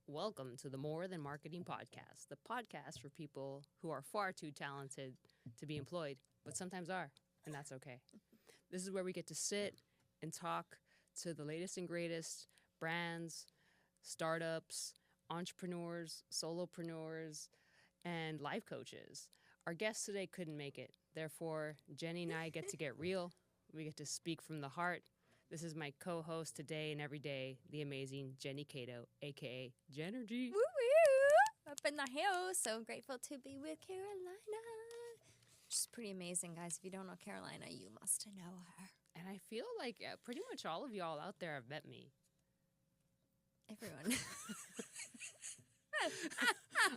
Welcome to the More Than Marketing Podcast, the podcast for people who are far too talented to be employed, but sometimes are, and that's okay. This is where we get to sit and talk to the latest and greatest brands, startups, entrepreneurs, solopreneurs, and life coaches. Our guest today couldn't make it. Therefore, Jenny and I get to get real. We get to speak from the heart. This is my co-host today and every day, the amazing Jenny CATO, a.k.a. Jennergy. Woo woo! Up in the house. So grateful to be with Carolina. She's pretty amazing, guys. If you don't know Carolina, you must know her. And I feel like pretty much all of y'all out there have met me. Everyone.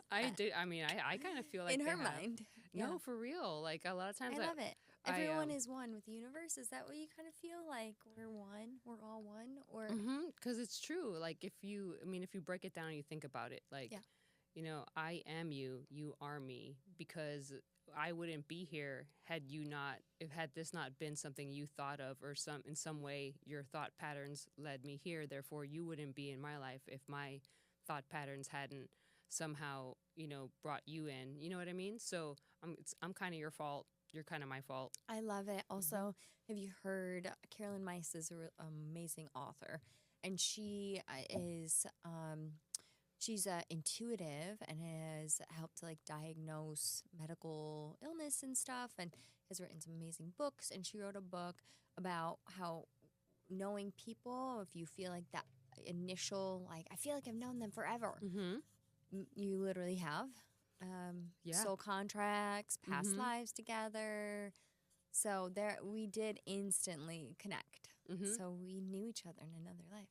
I do. I mean, I kind of feel like in her have. mind. No, Yeah. for real. Like a lot of times I love it. Everyone I, is one with the universe. Is that what you kind of feel like? We're one. We're all one. Or because it's true. Like if you break it down and you think about it, like, Yeah. you know, I am you, you are me, because I wouldn't be here had this not been something you thought of, or in some way your thought patterns led me here. Therefore, you wouldn't be in my life if my thought patterns hadn't somehow, brought you in. You know what I mean? So I'm kind of your fault. You're kind of my fault. I love it. Also, have you heard Carolyn Mice is an amazing author, and she is she's intuitive and has helped to like diagnose medical illness and stuff, and has written some amazing books. And she wrote a book about how knowing people, if you feel like that initial, like, I feel like I've known them forever, you literally have. Yeah. Soul contracts, past lives together. So we did instantly connect. So we knew each other in another life.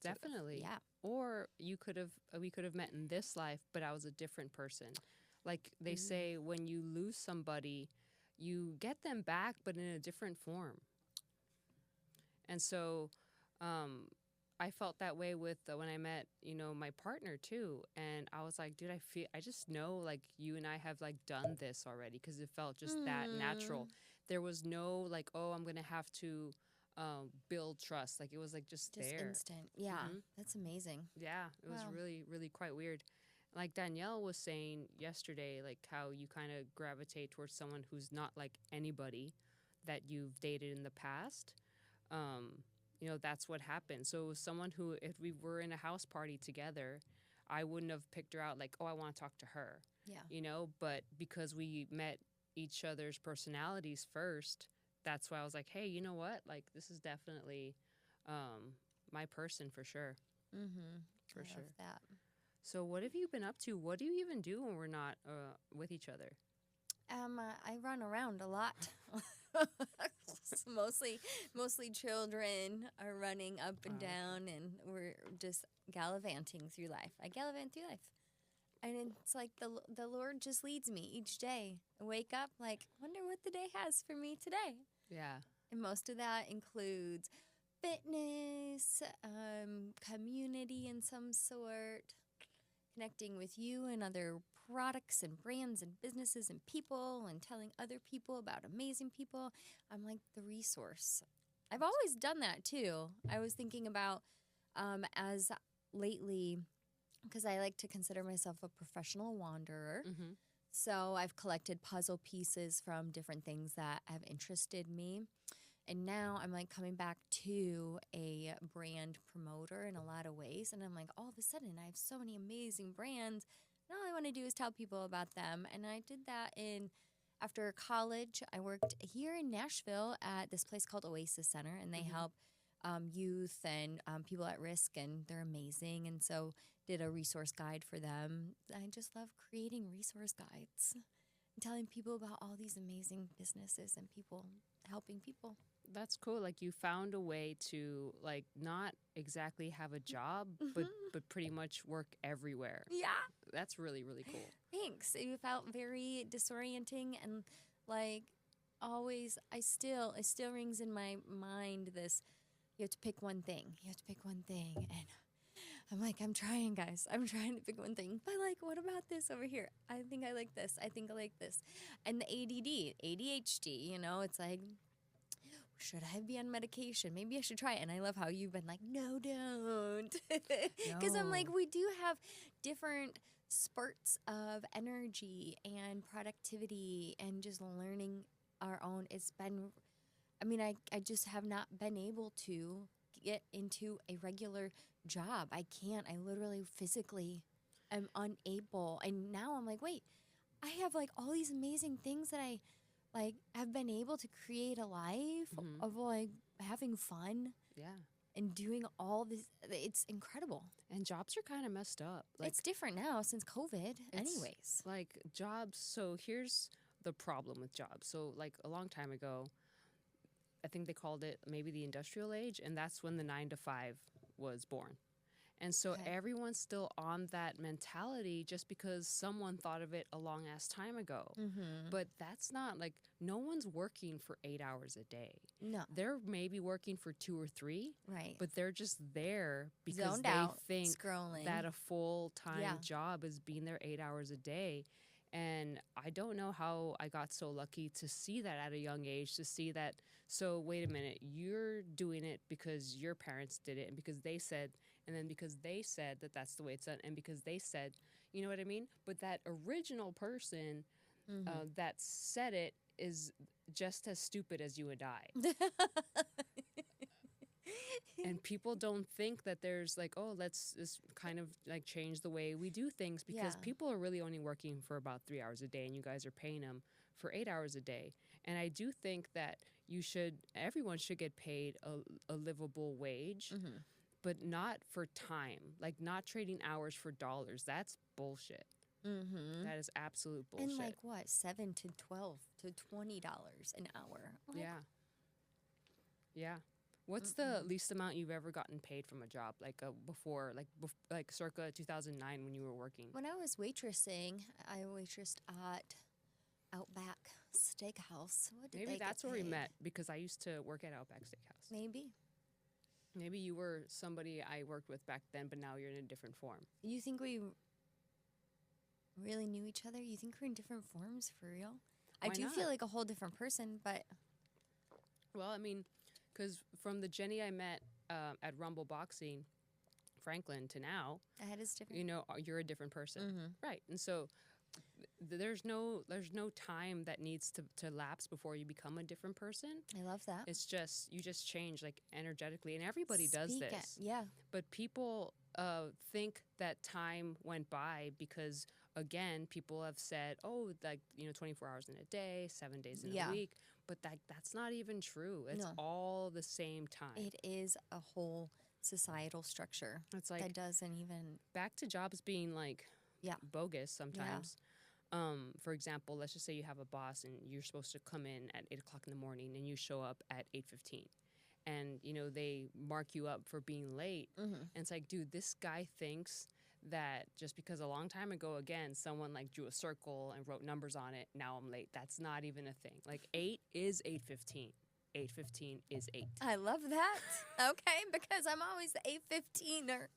Definitely. Yeah. Or we could have met in this life, but I was a different person. Like they say, when you lose somebody, you get them back, but in a different form. And so, I felt that way with when I met, my partner too. And I was like, dude, I just know like you and I have like done this already, because it felt just that natural. There was no like, oh, I'm going to have to build trust. Like it was like just there. Instant. Yeah. That's amazing. Yeah. It was really, really quite weird. Like Danielle was saying yesterday, like how you kind of gravitate towards someone who's not like anybody that you've dated in the past. That's what happened. So it was someone who, if we were in a house party together, I wouldn't have picked her out like, oh, I want to talk to her. Yeah. But because we met each other's personalities first, that's why I was like, hey, you know what? Like, this is definitely my person for sure. For sure. Love that. So what have you been up to? What do you even do when we're not with each other? I run around a lot. Mostly children are running up and down, and we're just gallivanting through life. I gallivant through life. And it's like the Lord just leads me each day. I wake up like, wonder what the day has for me today. Yeah. And most of that includes fitness, community in some sort, connecting with you and other products and brands and businesses and people, and telling other people about amazing people. I'm like the resource. I've always done that too. I was thinking about as lately, because I like to consider myself a professional wanderer. So I've collected puzzle pieces from different things that have interested me. And now I'm like coming back to a brand promoter in a lot of ways. And I'm like, all of a sudden I have so many amazing brands. And all I want to do is tell people about them. And I did that after college. I worked here in Nashville at this place called Oasis Center. And they help youth and people at risk. And they're amazing. And so did a resource guide for them. I just love creating resource guides and telling people about all these amazing businesses and people, helping people. That's cool. Like you found a way to like not exactly have a job, but pretty much work everywhere. Yeah. That's really, really cool. Thanks. It felt very disorienting, and like always, it still rings in my mind this, you have to pick one thing. You have to pick one thing. And I'm like, I'm trying, guys. I'm trying to pick one thing. But like, what about this over here? I think I like this. I think I like this. And the ADHD, it's like, should I be on medication? Maybe I should try it. And I love how you've been like, no, don't. Because I'm like, No. we do have different spurts of energy and productivity and just learning our own. It's been, I mean, I just have not been able to get into a regular job. I can't. I literally physically am unable. And now I'm like, wait, I have like all these amazing things that I like have been able to create a life Mhm. of like having fun Yeah. and doing all this. It's incredible. And jobs are kind of messed up. Like, It's different now since COVID, it's anyways. like jobs. So here's the problem with jobs. So like a long time ago, I think they called it maybe the industrial age, and that's when the 9 to 5 was born. And so Okay. everyone's still on that mentality just because someone thought of it a long ass time ago. Mm-hmm. But that's not like no one's working for 8 hours a day. No, They're maybe working for 2 or 3, right. but they're just there because Zoned they out, think scrolling. that a full time Yeah. job is being there 8 hours a day. And I don't know how I got so lucky to see that at a young age, to see that. So, wait a minute, you're doing it because your parents did it and because they said, and then because they said that that's the way it's done, and because they said, you know what I mean? But that original person Mm-hmm. that said it is just as stupid as you and I. And people don't think that there's like, oh, let's just kind of like change the way we do things, because Yeah. people are really only working for about 3 hours a day and you guys are paying them for 8 hours a day. And I do think that everyone should get paid a livable wage, Mm-hmm. but not for time, like not trading hours for dollars. That's bullshit. Mm-hmm. That is absolute bullshit. And like what, $7 to $20 an hour? Like, Yeah. Yeah. What's the least amount you've ever gotten paid from a job, like before, like circa 2009 when you were working? when I was waitressing, I waitressed at Outback Steakhouse. What did Maybe they that's get where we paid? met, because I used to work at Outback Steakhouse. Maybe. Maybe you were somebody I worked with back then, but now you're in a different form. You think we really knew each other? You think we're in different forms for real? I Why do not? feel like a whole different person, but Well, I mean, because from the Jenny I met at Rumble Boxing, Franklin, to now, that is different. you know, you're a different person, Mm-hmm. right? And so there's no time that needs to lapse before you become a different person. I love that. It's just you just change like energetically, and everybody does Speak this. it. Yeah. But people think that time went by because, again, people have said, oh, like, 24 hours in a day, 7 days in Yeah. a week. But that's not even true. It's No. all the same time. It is a whole societal structure It's like that doesn't even. back to jobs being like Yeah. bogus sometimes. For example, let's just say you have a boss and you're supposed to come in at 8 o'clock in the morning and you show up at 8:15. And, they mark you up for being late. Mm-hmm. And it's like, dude, this guy thinks that just because a long time ago, again, someone like drew a circle and wrote numbers on it, now I'm late. That's not even a thing. Like 8 is 8:15. 8:15 is 8. I love that. Okay, because I'm always the 8:15er.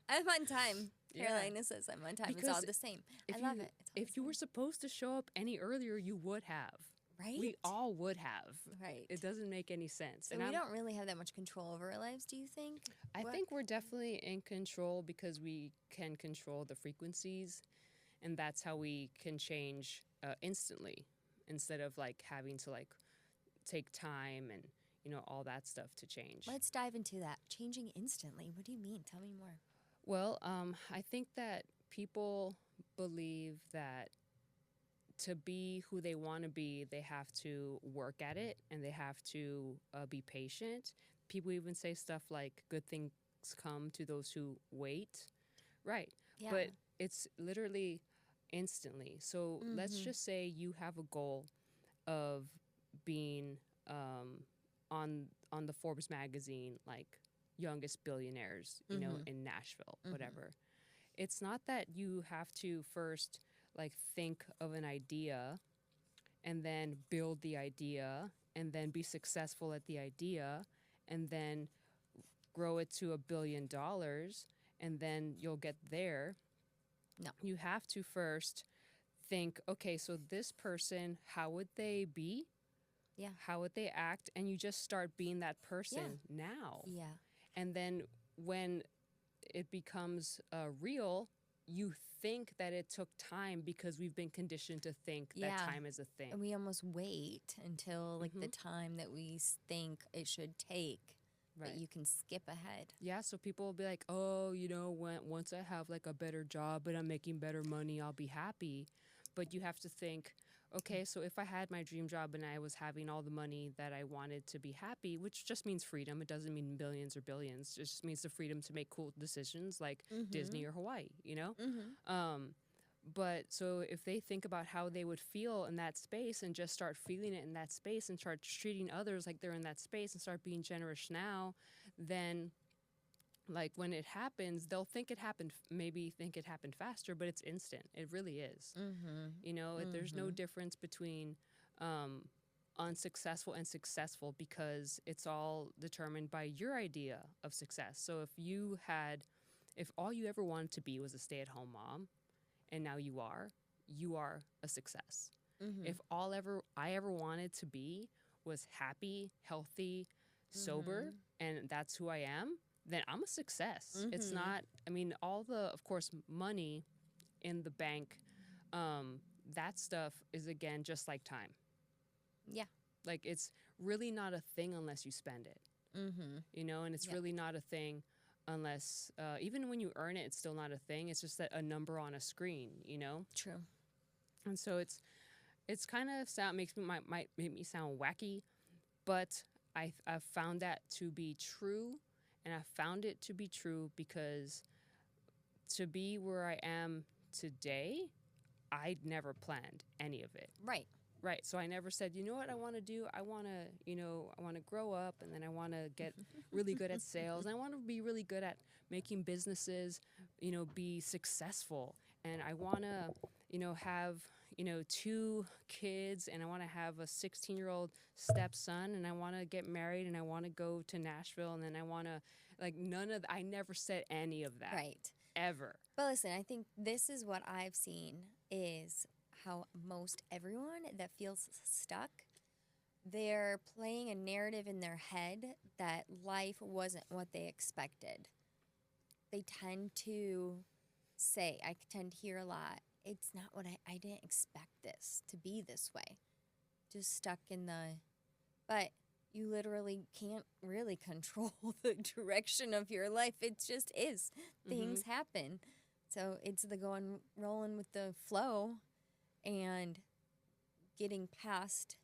I'm on time. Yeah. Carolina says I'm on time. It's all Because the same. If I love you, it. It's all If the you were same. supposed to show up any earlier, you would have. Right? We all would have. Right. It doesn't make any sense. So and we don't really have that much control over our lives, do you think? I What- think we're definitely in control because we can control the frequencies, and that's how we can change instantly instead of like having to like take time and all that stuff to change. Let's dive into that. Changing instantly. What do you mean? Tell me more. Well, I think that people believe that to be who they want to be, they have to work at it and they have to be patient. People even say stuff like, good things come to those who wait. Right. Yeah. But it's literally instantly. So let's Mhm. just say you have a goal of being on the Forbes magazine, like youngest billionaires, Mhm. in Nashville, Mhm. whatever. It's not that you have to first like think of an idea and then build the idea and then be successful at the idea and then grow it to $1 billion and then you'll get there. No. You have to first think, okay, so this person, how would they be? Yeah. How would they act? And you just start being that person now. Yeah. And then when it becomes real, you think that it took time because we've been conditioned to think that time is a thing. And we almost wait until like the time that we think it should take. But you can skip ahead. Yeah, so people will be like, oh, once I have like a better job and I'm making better money, I'll be happy. But you have to think, okay, so if I had my dream job and I was having all the money that I wanted to be happy, which just means freedom. It doesn't mean billions or billions. It just means the freedom to make cool decisions like Disney or Hawaii, But so if they think about how they would feel in that space and just start feeling it in that space and start treating others like they're in that space and start being generous now, then like when it happens, they'll think it happened, maybe think it happened faster, but it's instant. It really is. There's no difference between unsuccessful and successful because it's all determined by your idea of success. So if all you ever wanted to be was a stay-at-home mom, and now you are a success. If I ever wanted to be was happy, healthy, sober, and that's who I am, then I'm a success. It's not, all the, of course, money in the bank, that stuff is, again, just like time. Yeah. Like, it's really not a thing unless you spend it. And it's really not a thing unless, even when you earn it, it's still not a thing. It's just that a number on a screen, True. And so it's kind of might make me sound wacky, but I've found that to be true, and I found it to be true because to be where I am today, I'd never planned any of it. Right. Right. So I never said, you know what I want to do? I want to grow up, and then I want to get really good at sales. And I want to be really good at making businesses, be successful. And I want to, have, 2 kids, and I want to have a 16-year-old stepson, and I want to get married, and I want to go to Nashville, and then I want to, I never said any of that. Right. Ever. But listen, I think this is what I've seen is how most everyone that feels stuck, they're playing a narrative in their head that life wasn't what they expected. They tend to say, I tend to hear a lot, it's not what I didn't expect this to be this way. Just stuck in but you literally can't really control the direction of your life. It just is. Things happen. So it's the rolling with the flow and getting past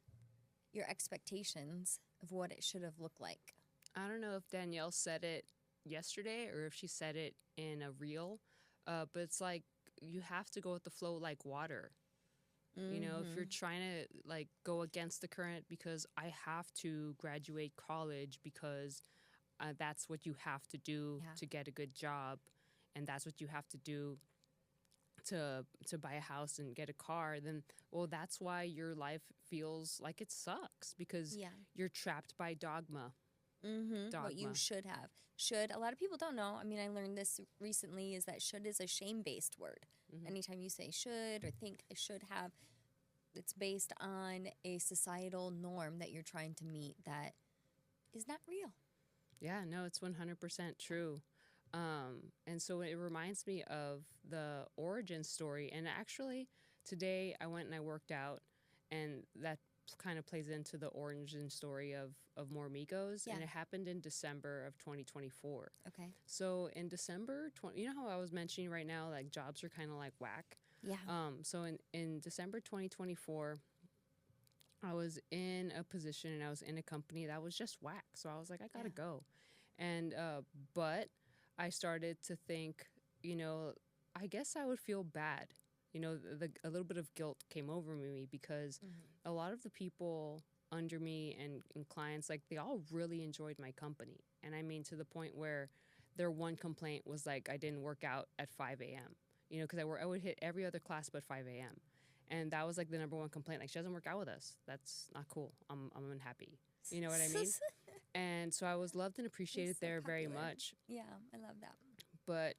your expectations of what it should have looked like. I don't know if Danielle said it yesterday or if she said it in a reel, but it's like you have to go with the flow like water. If you're trying to go against the current because I have to graduate college because that's what you have to do to get a good job, and that's what you have to do to buy a house and get a car, then that's why your life feels like it sucks because you're trapped by dogma. What you should have. Should, a lot of people don't know. I learned this recently, is that should is a shame-based word. Anytime you say should or think I should have, it's based on a societal norm that you're trying to meet that is not real. Yeah, no, it's 100% true. And so it reminds me of the origin story. And actually, today I went and I worked out, and that kind of plays into the origin story of MoreMigos. And it happened in December of 2024. Okay. So in December, you know how I was mentioning right now, like jobs are kind of like whack? Yeah. So in December 2024, I was in a position and I was in a company that was just whack. So I was like, I gotta go. And, but I started to think, I guess I would feel bad. A little bit of guilt came over me because a lot of the people under me and clients, they all really enjoyed my company. And to the point where their one complaint was I didn't work out at 5 a.m., because I would hit every other class but 5 a.m. And that was the number one complaint. She doesn't work out with us. That's not cool. I'm unhappy. You know what I mean? And so I was loved and appreciated there very much. Yeah, I love that. But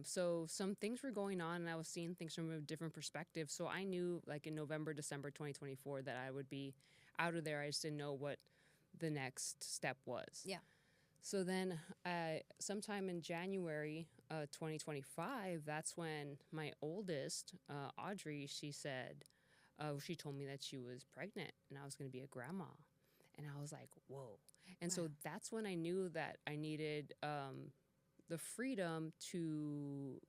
so some things were going on, and I was seeing things from a different perspective. So I knew, in November, December 2024, that I would be out of there. I just didn't know what the next step was. Yeah. So then sometime in January 2025, that's when my oldest, Audrey, she said, she told me that she was pregnant and I was going to be a grandma. And I was like, whoa. And so that's when I knew that I needed the freedom to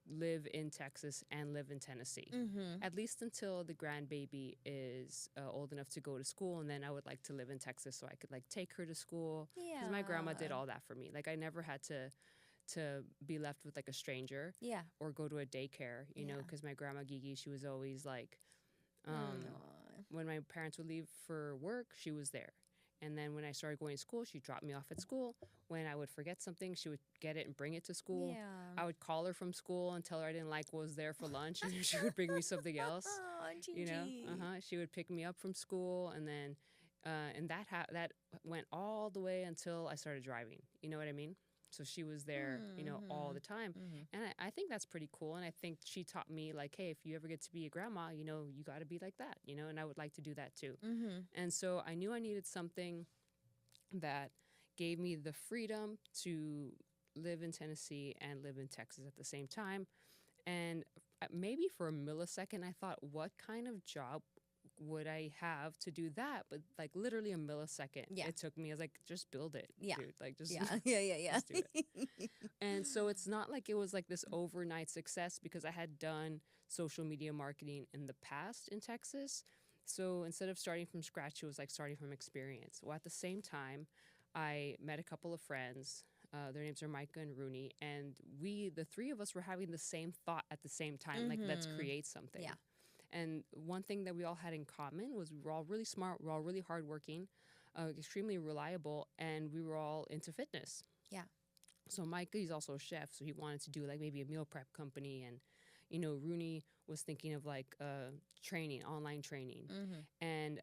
live in Texas and live in Tennessee, at least until the grandbaby is old enough to go to school. And then I would like to live in Texas so I could like take her to school. Because my grandma did all that for me. Like I never had to be left with like a stranger or go to a daycare, you know, because my grandma Gigi, she was always like, when my parents would leave for work, she was there. And then when I started going to school, she dropped me off at school. When I would forget something, she would get it and bring it to school. Yeah. I would call her from school and tell her I didn't like what was there for lunch, and she would bring me something else. Oh, Gigi. You know, she would pick me up from school, and then, and that went all the way until I started driving. You know what I mean? So she was there, you know, all the time. And I think that's pretty cool. And I think she taught me, like, hey, if you ever get to be a grandma, you know, you got to be like that, you know, and I would like to do that too. And so I knew I needed something that gave me the freedom to live in Tennessee and live in Texas at the same time. And maybe for a millisecond, I thought, what kind of job would I have to do that? But like literally a millisecond it took me. I was like, just build it, dude. Like just just do it. And so it's not like it was like this overnight success because I had done social media marketing in the past in Texas. So instead of starting from scratch, it was like starting from experience. Well, at the same time, I met a couple of friends. Their names are Micah and Rooney, and the three of us were having the same thought at the same time, like let's create something. Yeah. And one thing that we all had in common was we were all really smart, we were all really hardworking, extremely reliable, and we were all into fitness. Yeah. So Micah, he's also a chef, so he wanted to do like maybe a meal prep company, and you know, Rooney was thinking of like training, online training. And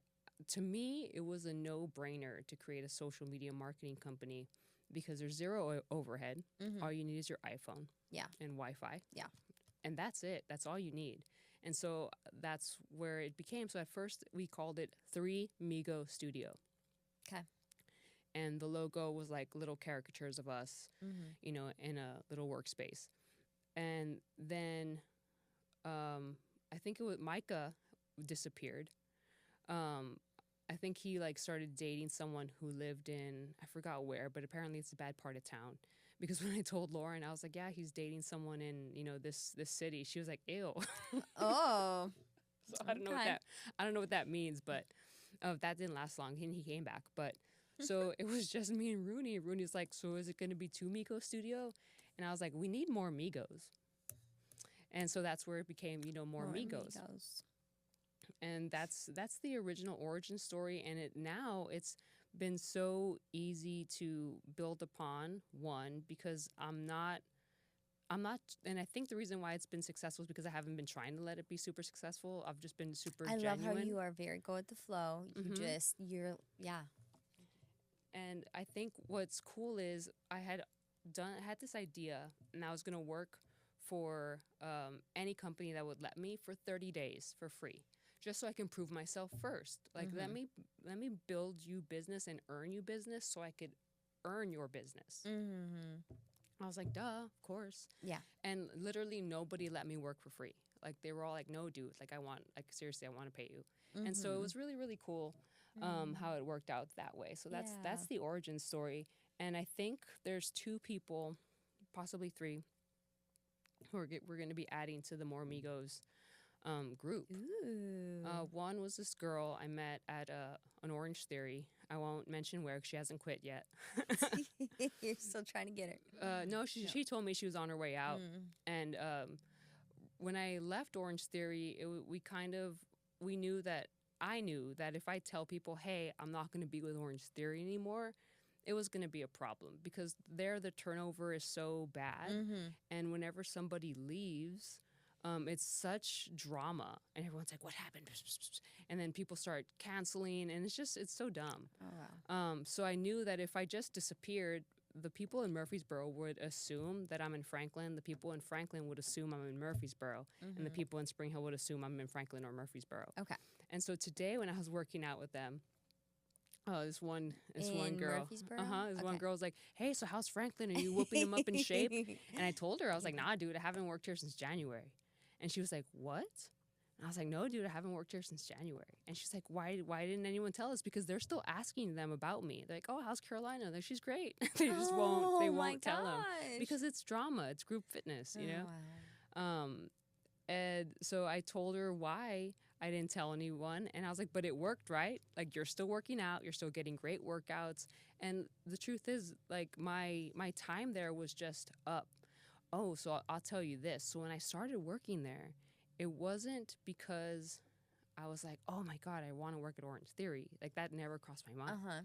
to me, it was a no-brainer to create a social media marketing company because there's zero overhead. All you need is your iPhone and Wi-Fi. Yeah. And that's it. That's all you need. And so that's where it became. So at first we called it 3 Migo Studio. Okay. And the logo was like little caricatures of us, you know, in a little workspace. And then I think it was Micah disappeared. I think he like started dating someone who lived in, I forgot where, but apparently it's a bad part of town. Because when I told Lauren, I was like, yeah, he's dating someone in, you know, this city. She was like, ew. Oh. So I don't know what that means, but that didn't last long. He came back. But so it was just me and Rooney. Rooney's like, so is it going to be 2 Migo Studio? And I was like, we need more Migos. And so that's where it became, you know, more Migos. And that's the original origin story. And now it's been so easy to build upon, one, because I'm not, and I think the reason why it's been successful is because I haven't been trying to let it be super successful. I've just been super genuine. I love how you are very go with the flow. Yeah. And I think what's cool is I had this idea, and I was going to work for any company that would let me for 30 days for free, just so I can prove myself first. Like, let me build you business and earn you business so I could earn your business. I was like, duh, of course. Yeah. And literally nobody let me work for free. Like, they were all like, no, dude, like, seriously, I want to pay you. And so it was really, really cool how it worked out that way. So that's the origin story. And I think there's 2 people, possibly 3, who we're going to be adding to the MoreMigos group. One was this girl I met at an Orange Theory. I won't mention where, 'cause she hasn't quit yet. You're still trying to get her. No, she told me she was on her way out. And when I left Orange Theory, I knew that if I tell people, hey, I'm not going to be with Orange Theory anymore, it was going to be a problem because there the turnover is so bad. And whenever somebody leaves, it's such drama. And everyone's like, what happened? And then people start canceling, and it's so dumb. Oh, wow. So I knew that if I just disappeared, the people in Murfreesboro would assume that I'm in Franklin. The people in Franklin would assume I'm in Murfreesboro. And the people in Spring Hill would assume I'm in Franklin or Murfreesboro. Okay. And so today when I was working out with them, Oh, this one In girl. Murfreesboro? This one Okay. girl was like, "Hey, so how's Franklin? Are you whooping him up in shape?" And I told her, I was like, "Nah, dude, I haven't worked here since January." And she was like, "What?" And I was like, "No, dude, I haven't worked here since January." And she's like, "Why didn't anyone tell us?" Because they're still asking them about me. They're like, "Oh, how's Carolina?" They're like, "She's great." They just won't. They Oh my won't tell them gosh. because it's drama. It's group fitness, you know. Wow. Um, and so I told her why I didn't tell anyone. And I was like, but it worked, right? Like, you're still working out, you're still getting great workouts. And the truth is, like, my time there was just up. Oh, so I'll tell you this. So when I started working there, it wasn't because I was like, oh my God, I want to work at Orange Theory. Like, that never crossed my mind. Uh-huh.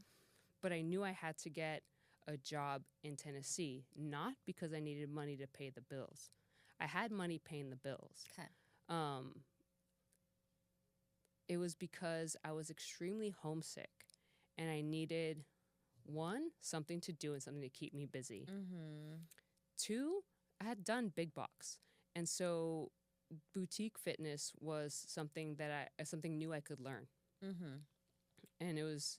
But I knew I had to get a job in Tennessee, not because I needed money to pay the bills. I had money paying the bills. Okay. It was because I was extremely homesick and I needed, one, something to do and something to keep me busy. Mm-hmm. Two, I had done big box. And so boutique fitness was something something new I could learn. Mm-hmm. And it was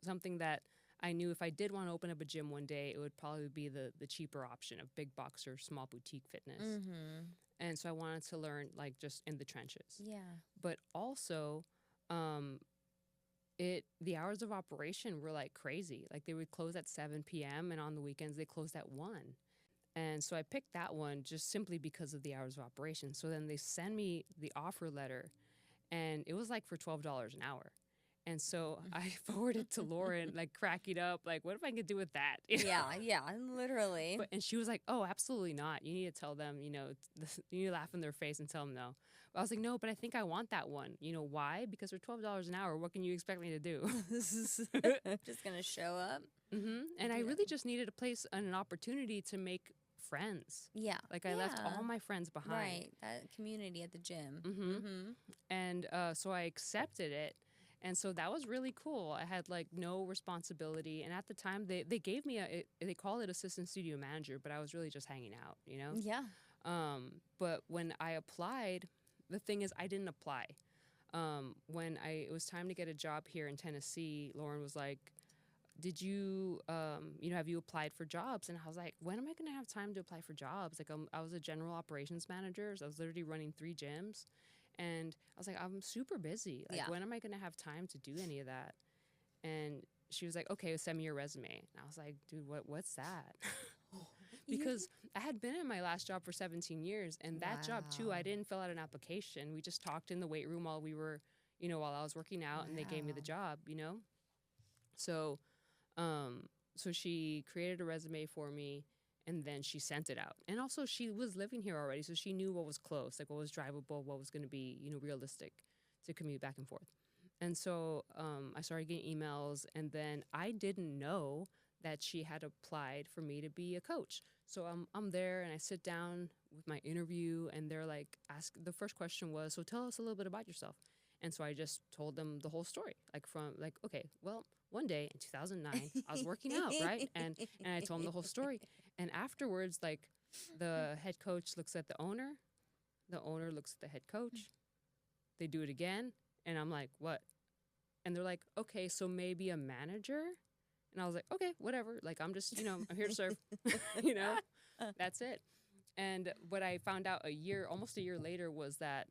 something that I knew if I did want to open up a gym one day, it would probably be the cheaper option of big box or small boutique fitness. Mm-hmm. And so I wanted to learn, like, just in the trenches. Yeah. But also, the hours of operation were like crazy. Like, they would close at 7 p.m. and on the weekends they closed at 1. And so I picked that one just simply because of the hours of operation. So then they send me the offer letter, and it was like for $12 an hour. And so I forwarded to Lauren, like, cracking up, like, what if I could do with that? Yeah, literally. And she was like, oh, absolutely not. You need to tell them, you need to laugh in their face and tell them no. But I was like, no, but I think I want that one. You know why? Because for $12 an hour, what can you expect me to do? Just gonna show up. And I really just needed a place and an opportunity to make friends. Yeah. Like, I left all my friends behind. Right. That community at the gym. And so I accepted it. And so that was really cool. I had, like, no responsibility. And at the time, they gave me they call it assistant studio manager, but I was really just hanging out, you know? Yeah. But when I applied, the thing is, I didn't apply. When it was time to get a job here in Tennessee, Lauren was like, did you, have you applied for jobs? And I was like, when am I going to have time to apply for jobs? Like, I was a general operations manager. So I was literally running 3 gyms. And I was like, I'm super busy. Like, when am I going to have time to do any of that? And she was like, okay, send me your resume. And I was like, dude, what's that? Because I had been in my last job for 17 years. And that job, too, I didn't fill out an application. We just talked in the weight room while we were, while I was working out. And they gave me the job, So, so she created a resume for me. And then she sent it out. And also, she was living here already, so she knew what was close, like what was drivable, what was going to be, realistic to commute back and forth. And so I started getting emails, and then I didn't know that she had applied for me to be a coach. So I'm there, and I sit down with my interview, and they're like, the first question was, so tell us a little bit about yourself. And so I just told them the whole story, okay, well, one day in 2009, I was working out, right? And I told them the whole story. And afterwards, like, the head coach looks at the owner looks at the head coach, they do it again, and I'm like, what? And they're like, okay, so maybe a manager? And I was like, okay, whatever. Like, I'm just, I'm here to serve, that's it. And what I found out almost a year later was that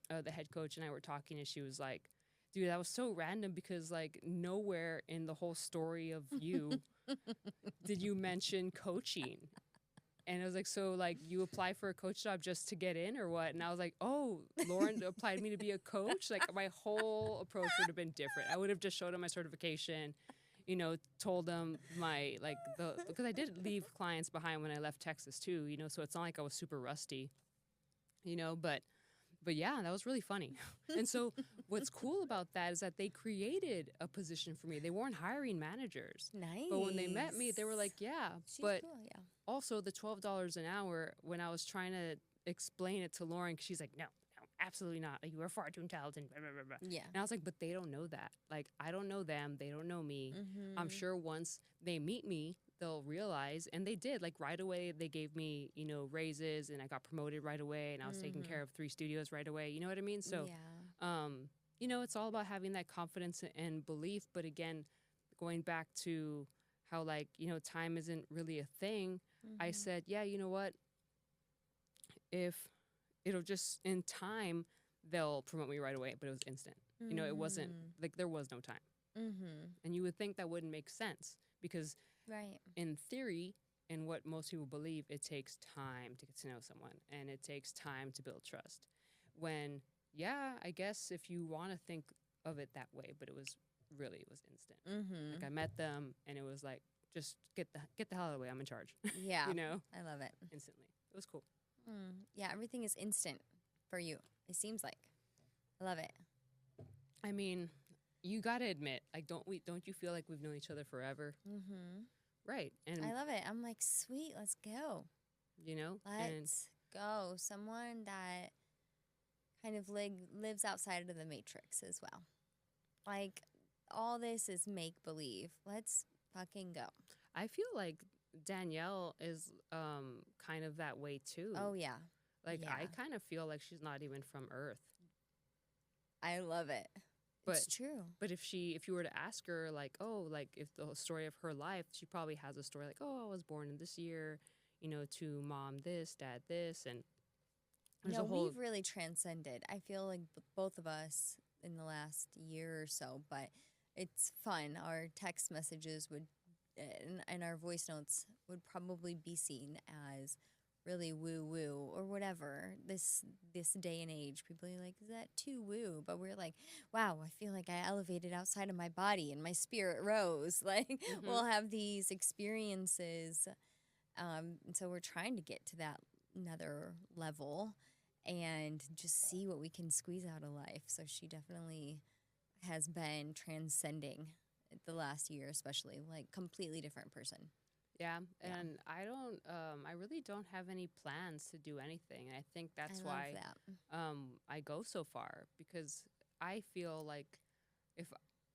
the head coach and I were talking, and she was like, dude, that was so random because, like, nowhere in the whole story of you did you mention coaching. And I was like, so, like, you apply for a coach job just to get in or what? And I was like, oh, Lauren applied me to be a coach? Like, my whole approach would have been different. I would have just showed them my certification, told them because I did leave clients behind when I left Texas too, so it's not like I was super rusty, But yeah, that was really funny. And so what's cool about that is that they created a position for me. They weren't hiring managers. Nice. But when they met me, they were like, yeah. She's but cool, yeah. Also the $12 an hour, when I was trying to explain it to Lauren, 'cause she's like, no, absolutely not. Like, you are far too intelligent. Blah, blah, blah, blah. Yeah. And I was like, but they don't know that. Like, I don't know them. They don't know me. I'm sure once they meet me, they'll realize, and they did, like, right away. They gave me, raises, and I got promoted right away, and I was taking care of 3 studios right away. You know what I mean? So, yeah. you know, it's all about having that confidence and belief. But again, going back to how, like, you know, time isn't really a thing, I Mm-hmm. said, yeah, you know what? If it'll just in time, they'll promote me right away, but it was instant. You know, it wasn't Mm-hmm. like there was no time. Mm-hmm. And you would think that wouldn't make sense because, Right. in theory, and what most people believe, it takes time to get to know someone and it takes time to build trust. When, yeah, I guess if you want to think of it that way, but it was instant. Mm-hmm. Like I met them and it was like, just get the hell out of the way. I'm in charge. Yeah. You know, I love it. instantly. It was cool. Yeah, everything is instant for you. It seems like. I love it. I mean, you got to admit, like, don't you feel like we've known each other forever? Mm-hmm. Right. I And, love it. I'm like, sweet, let's go. you know, and Let's go. Someone that kind of lives outside of the matrix as well. Like, all this is make believe. Let's fucking go. I feel like Danielle is kind of that way too. Oh, yeah. Like Yeah. I kind of feel like she's not even from Earth. I love it. But It's true. but if you were to ask her like, oh, like if the story of her life, she probably has a story like, oh, I was born in this year, you know, to mom this, dad this, and there's No, a whole we've really transcended. I feel like both of us in the last year or so, but it's fun. Our text messages would, and our voice notes would probably be seen as really woo woo or whatever. This day and age, people are like, is that too woo? But we're like, wow, I feel like I elevated outside of my body and my spirit rose. Like Mhm. we'll have these experiences, and so we're trying to get to that another level and just see what we can squeeze out of life. So she definitely has been transcending the last year, especially like completely different person. Yeah, Yeah. and I really don't have any plans to do anything. And I think that's I love why that. I go so far because I feel like if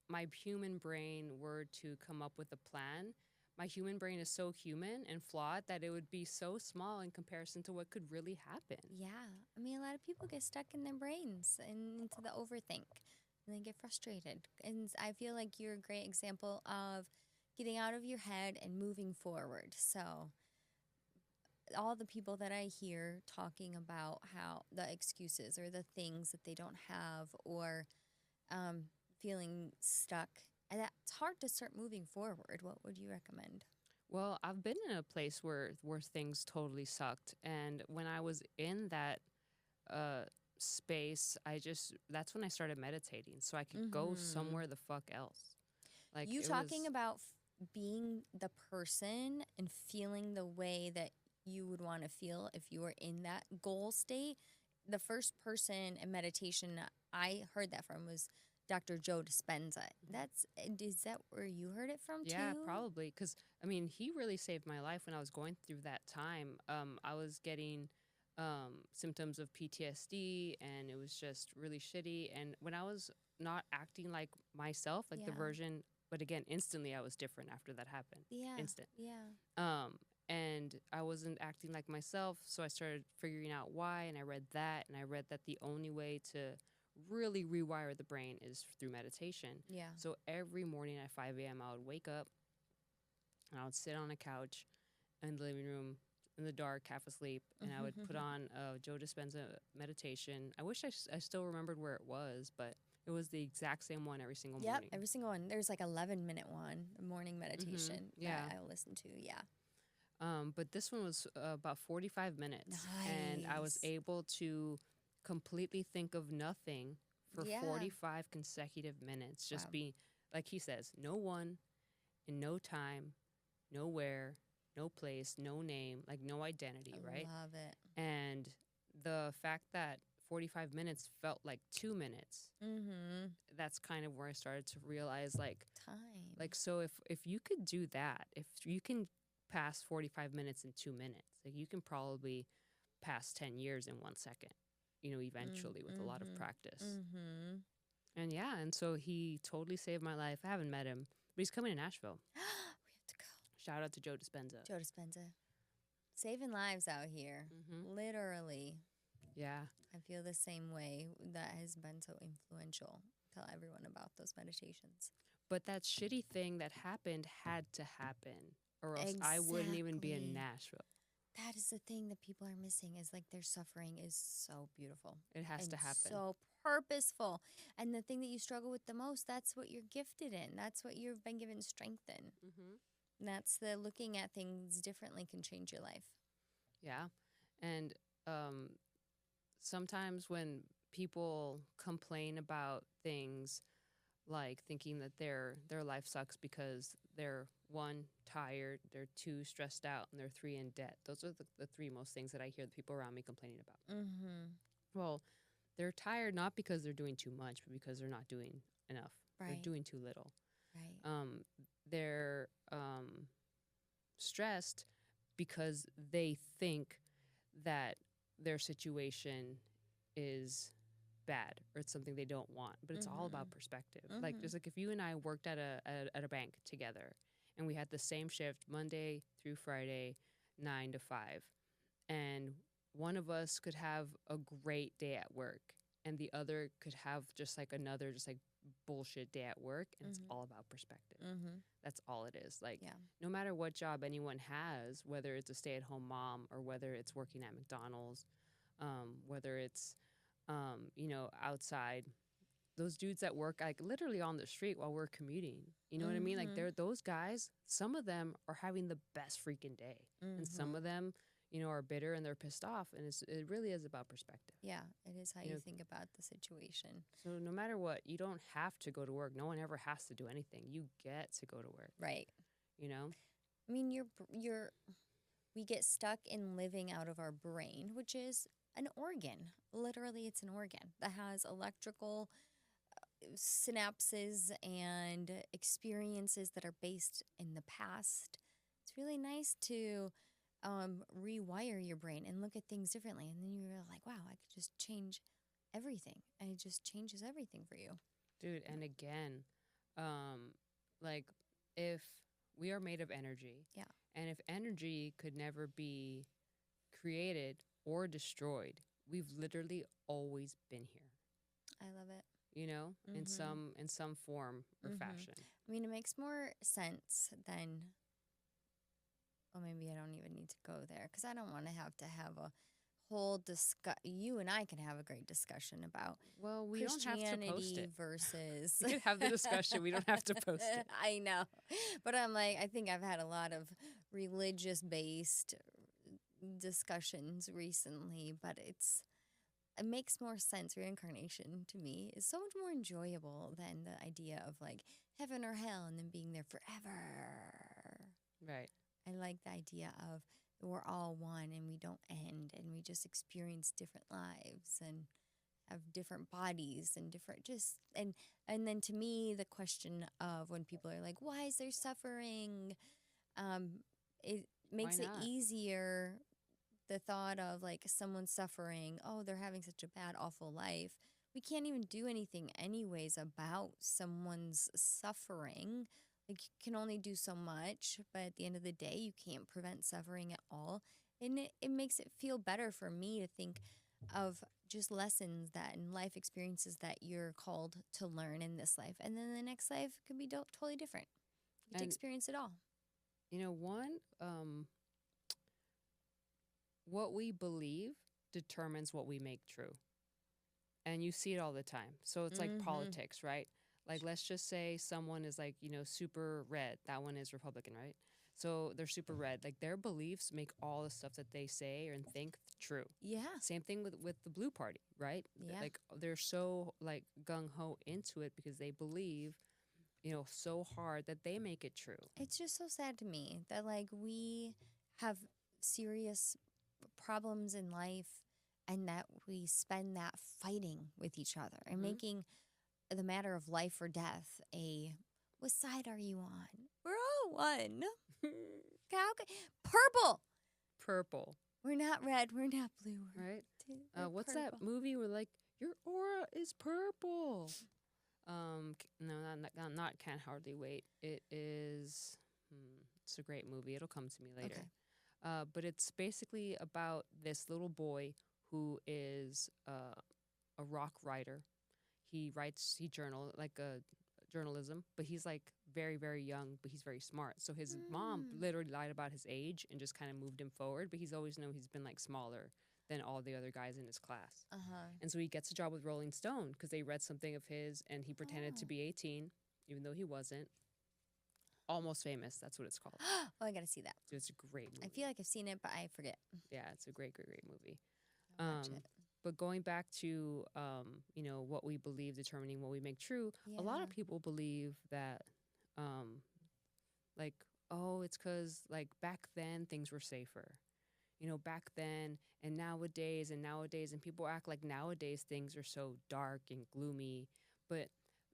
my human brain were to come up with a plan, my human brain is so human and flawed that it would be so small in comparison to what could really happen. Yeah. I mean, a lot of people get stuck in their brains and into the overthink and they get frustrated. And I feel like you're a great example of getting out of your head and moving forward. So, all the people that I hear talking about how the excuses or the things that they don't have or um, feeling stuck, and it's hard to start moving forward. What would you recommend? Well, I've been in a place where things totally sucked, and when I was in that uh, space, that's when I started meditating, so I could go Mm-hmm. somewhere the fuck else. Like You it talking was, about being the person and feeling the way that you would want to feel if you were in that goal state. The first person in meditation I heard that from was Dr. Joe Dispenza. Is that where you heard it from yeah, too? probably because I mean he really saved my life when I was going through that time. I was getting symptoms of PTSD, and it was just really shitty. And when I was not acting like myself, like the Yeah. version, but again, instantly I was different after that happened. Yeah. Instant. Yeah. Um, and I wasn't acting like myself, so I started figuring out why. And I read that, and I read that the only way to really rewire the brain is through meditation. Yeah. So every morning at 5 a.m., I would wake up and I would sit on a couch in the living room in the dark, half asleep, and I would put on Joe Dispenza meditation. I wish I still remembered where it was, but it was the exact same one every single Yep, morning. every single one. There's like 11-minute one, a morning meditation Yeah. that I listen to. Yeah. But this one was about 45 minutes, and I was Nice. able to completely think of nothing for Yeah. 45 consecutive minutes. Just Wow. be, like he says, no one, in no time, nowhere, no place, no name, like no identity, I right? love it. And the fact that 45 minutes felt like 2 minutes, Mm-hmm. that's kind of where I started to realize Time. so if you could do that, if you can pass 45 minutes in 2 minutes, like you can probably pass 10 years in 1 second, you know, eventually with a lot of practice. Mm-hmm. And yeah, and so he totally saved my life. I haven't met him, but he's coming to Nashville. We have to go. Shout out to Joe Dispenza. Joe Dispenza. Saving lives out here. Mm-hmm. Literally. Yeah. feel the same way. That has been so influential. Tell everyone about those meditations. But that shitty thing that happened had to happen, or else I wouldn't even be in Exactly. Nashville. That is the thing that people are missing is like their suffering is so beautiful It has and to happen. so purposeful. And the thing that you struggle with the most, that's what you're gifted in. That's what you've been given strength in. Mm-hmm. And that's the looking at things differently can change your life. Yeah. And sometimes when people complain about things like thinking that their life sucks because they're one, tired, they're two, stressed out, and they're three, in debt. Those are the three most things that I hear the people around me complaining about. Mm-hmm. Well, they're tired not because they're doing too much, but because they're not doing enough. Right. They're doing too little. Right. They're stressed because they think that their situation is bad or it's something they don't want, but it's all about perspective. Like Mm-hmm. just like if you and I worked at a bank together and we had the same shift Monday through Friday, 9 to 5, and one of us could have a great day at work and the other could have just like another just like bullshit day at work, and it's all about perspective. Mm-hmm. That's all it is. Like Yeah. no matter what job anyone has, whether it's a stay-at-home mom or whether it's working at McDonald's, whether it's outside, those dudes that work like literally on the street while we're commuting, you know what I mean? Like Mm-hmm. those guys, some of them are having the best freaking day, and some of them, are bitter and they're pissed off, and it really is about perspective. Yeah, it is how You you know, think about the situation. so no matter what, you don't have to go to work. No one ever has to do anything. You get to go to work. Right. You know? I mean, we get stuck in living out of our brain, which is an organ. Literally, it's an organ that has electrical synapses and experiences that are based in the past. It's really nice to rewire your brain and look at things differently. And then you're like, wow, I could just change everything. And it just changes everything for you. Dude, and again, like if we are made of energy, Yeah. and if energy could never be created or destroyed, we've literally always been here. I love it. In Mhm. some form or fashion. I mean, it makes more sense than, well, maybe I don't even need to go there because I don't want to have a whole you and I can have a great discussion about Well, we don't have to post Christianity it. versus. We could have the discussion. We don't have to post it. I know. But I'm like, I think I've had a lot of religious based discussions recently, but it makes more sense. Reincarnation to me is so much more enjoyable than the idea of like heaven or hell and then being there forever. Right. I like the idea of we're all one and we don't end and we just experience different lives and have different bodies and different and then to me the question of when people are like, why is there suffering? It makes it not? easier, the thought of like someone suffering, oh, they're having such a bad, awful life. We can't even do anything anyways about someone's suffering. Like you can only do so much, but at the end of the day, you can't prevent suffering at all. And it makes it feel better for me to think of just lessons that and life experiences that you're called to learn in this life. And then the next life could be totally different. You get to And experience it all. What we believe determines what we make true. And you see it all the time. So it's like politics, right? Like, let's just say someone is like, super red. That one is Republican, right? So they're super red. Like, their beliefs make all the stuff that they say and think true. Yeah. Same thing with the Blue Party, right? Yeah. Like, they're so, like, gung-ho into it because they believe, so hard that they make it true. It's just so sad to me that like we have serious problems in life and that we spend that fighting with each other and making the matter of life or death what side are you on? We're all one. Purple. Purple. We're not red. We're not blue. Right? We're What's purple. that movie where like your aura is purple? No, not Can't Hardly Wait. It is. It's a great movie. It'll come to me later. Okay. But it's basically about this little boy who is a rock writer. He journal like a journalism, but he's like very, very young, but he's very smart. So his mom literally lied about his age and just kind of moved him forward, but he's always known he's been like smaller than all the other guys in his class. And so he gets a job with Rolling Stone because they read something of his and he pretended to be 18, even though he wasn't. Almost Famous, that's what it's called. Oh, I gotta see that. So it's a great movie. I feel like I've seen it, but I forget. Yeah, it's a great, great, great movie. I'll watch it. But going back to, you know, what we believe determining what we make true, a lot of people believe that, like, oh, it's because, like, back then things were safer. You know, back then and nowadays, and people act like nowadays things are so dark and gloomy. But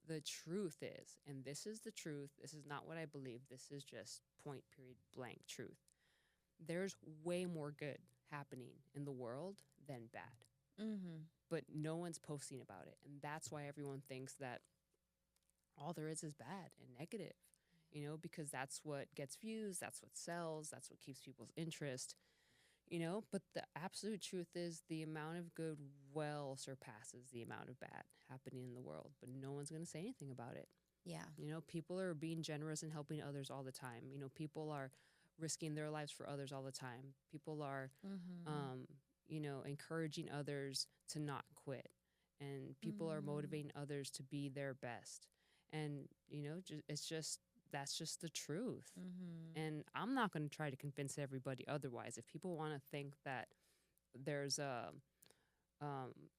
the truth is, and this is the truth, this is not what I believe, this is just point, period, blank truth. There's way more good happening in the world than bad. But no one's posting about it. And that's why everyone thinks that all there is bad and negative, you know, because that's what gets views, that's what sells, that's what keeps people's interest, you know. But the absolute truth is the amount of good well surpasses the amount of bad happening in the world, but no one's going to say anything about it. Yeah. You know, people are being generous and helping others all the time. You know, people are risking their lives for others all the time. People are, you know, encouraging others to not quit. And people are motivating others to be their best. And, you know, that's just the truth. And I'm not going to try to convince everybody otherwise. If people want to think that there's a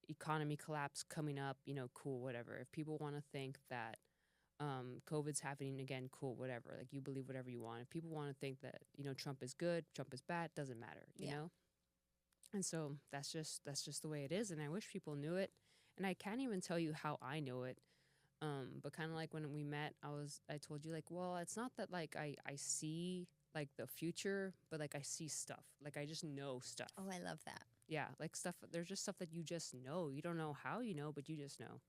economy collapse coming up, you know, cool, whatever. If people want to think that COVID's happening again, cool, whatever. Like, you believe whatever you want. If people want to think that, you know, Trump is good, Trump is bad, doesn't matter, you know? And so that's just the way it is. And I wish people knew it. And I can't even tell you how I know it. But kind of like when we met, I told you, like, well, it's not that like I see like the future, but like I see stuff. Like, I just know stuff. Oh, I love that. Yeah, like stuff. There's just stuff that you just know. You don't know how you know, but you just know.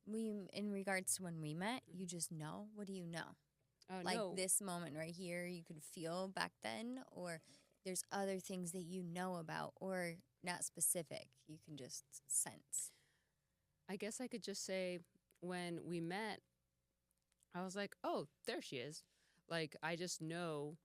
In regards to when we met, you just know. What do you know? Like no. this moment right here, you could feel back then, or there's other things that you know about, or not specific. You can just sense. I guess I could just say when we met, I was like, oh, there she is. Like, I just know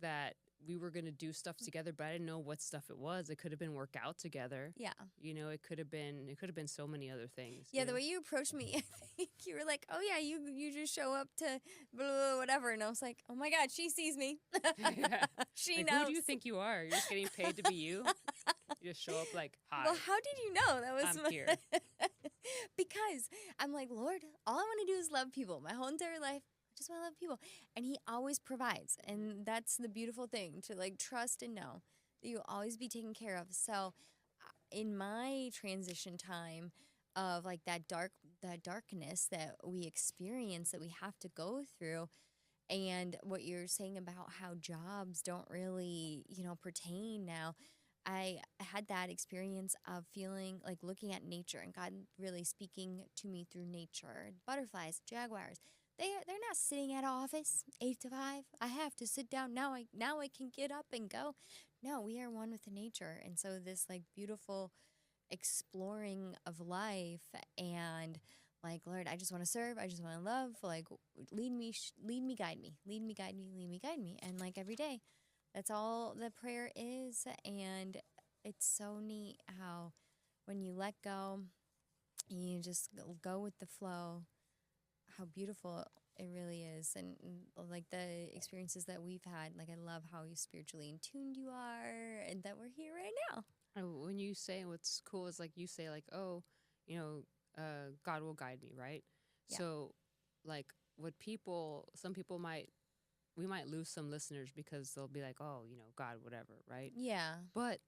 that we were going to do stuff together, but I didn't know what stuff it was. It could have been work out together. Yeah. You know, it could have been so many other things. Yeah, you the know? way you approached me, I think you were like, oh yeah, you just show up to blah, blah, blah, whatever. And I was like, oh my God, she sees me. Yeah. She like, knows. Who do you think you are? You're just getting paid to be you? You just show up like, hi. Well, how did you know? That was I'm here. Because I'm like, Lord, all I want to do is love people. My whole entire life, I just want to love people. And he always provides. And that's the beautiful thing, to like trust and know that you'll always be taken care of. So in my transition time of like that darkness that we experience, that we have to go through, and what you're saying about how jobs don't really, you know, pertain now, I had that experience of feeling like looking at nature and God really speaking to me through nature. Butterflies, jaguars, they're not sitting at an office 8 to 5. I have to sit down now. I can get up and go. No, we are one with the nature. And so this like beautiful exploring of life, and like, Lord, I just want to serve. I just want to love. Like, lead me, guide me, lead me, guide me, lead me, guide me. And like every day, that's all the prayer is. And it's so neat how when you let go, you just go with the flow, how beautiful it really is. And like the experiences that we've had, like I love how you spiritually in tuned you are, and that we're here right now. When you say what's cool is like you say like, oh, you know, God will guide me, right? Yeah. So like we might lose some listeners because they'll be like, oh, you know, God, whatever, right? Yeah. But